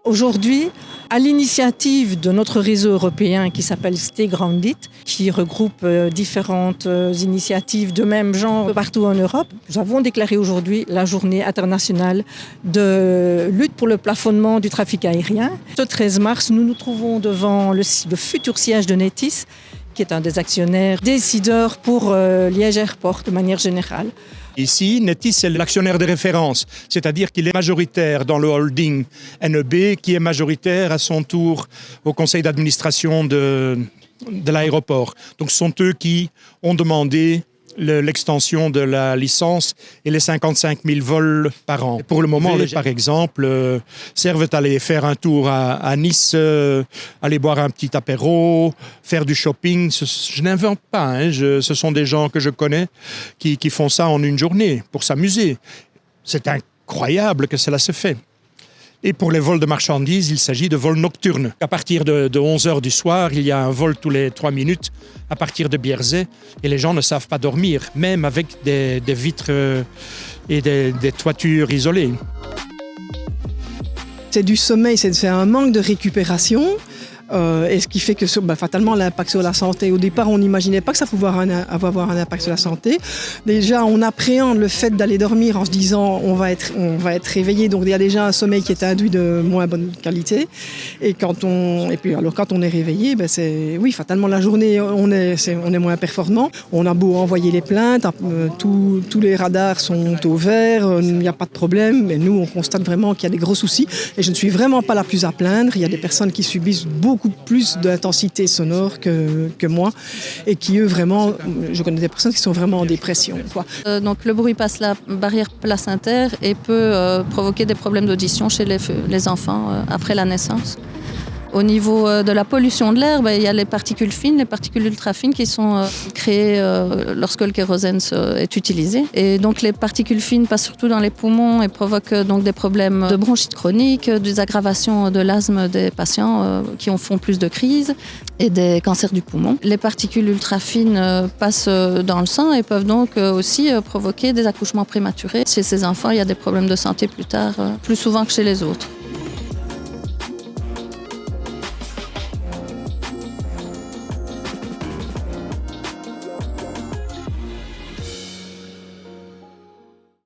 Aujourd'hui, à l'initiative de notre réseau européen qui s'appelle Stay Grounded, qui regroupe différentes initiatives de même genre partout en Europe, nous avons déclaré aujourd'hui la journée internationale de lutte pour le plafonnement du trafic aérien. Ce 13 mars, nous nous trouvons devant le futur siège de Nethys, qui est un des actionnaires décideurs pour Liège Airport de manière générale. Ici, Nethys est l'actionnaire de référence, c'est-à-dire qu'il est majoritaire dans le holding NEB, qui est majoritaire à son tour au conseil d'administration de l'aéroport. Donc ce sont eux qui ont demandé l'extension de la licence et les 55 000 vols par an. Pour le moment, par exemple, servent à aller faire un tour à Nice, aller boire un petit apéro, faire du shopping. Je n'invente pas, hein. Ce sont des gens que je connais qui font ça en une journée pour s'amuser. C'est incroyable que cela se fait. Et pour les vols de marchandises, il s'agit de vols nocturnes. À partir de 11h du soir, il y a un vol tous les 3 minutes à partir de Bierzet et les gens ne savent pas dormir, même avec des vitres et des toitures isolées. C'est du sommeil, c'est un manque de récupération. Et ce qui fait que fatalement l'impact sur la santé. Au départ, on n'imaginait pas que ça pouvait avoir un impact sur la santé. Déjà, on appréhende le fait d'aller dormir en se disant on va être réveillé. Donc il y a déjà un sommeil qui est induit de moins bonne qualité. Et quand on est réveillé, fatalement la journée on est moins performant. On a beau envoyer les plaintes, tous les radars sont au vert, il n'y a pas de problème. Mais nous, on constate vraiment qu'il y a des gros soucis. Et je ne suis vraiment pas la plus à plaindre. Il y a des personnes qui subissent beaucoup plus d'intensité sonore que moi et qui eux vraiment, je connais des personnes qui sont vraiment en dépression. Donc le bruit passe la barrière placentaire et peut provoquer des problèmes d'audition chez les enfants après la naissance. Au niveau de la pollution de l'air, il y a les particules fines, les particules ultra fines qui sont créées lorsque le kérosène est utilisé. Et donc les particules fines passent surtout dans les poumons et provoquent donc des problèmes de bronchite chronique, des aggravations de l'asthme des patients qui font plus de crises et des cancers du poumon. Les particules ultra fines passent dans le sang et peuvent donc aussi provoquer des accouchements prématurés. Chez ces enfants, il y a des problèmes de santé plus tard, plus souvent que chez les autres.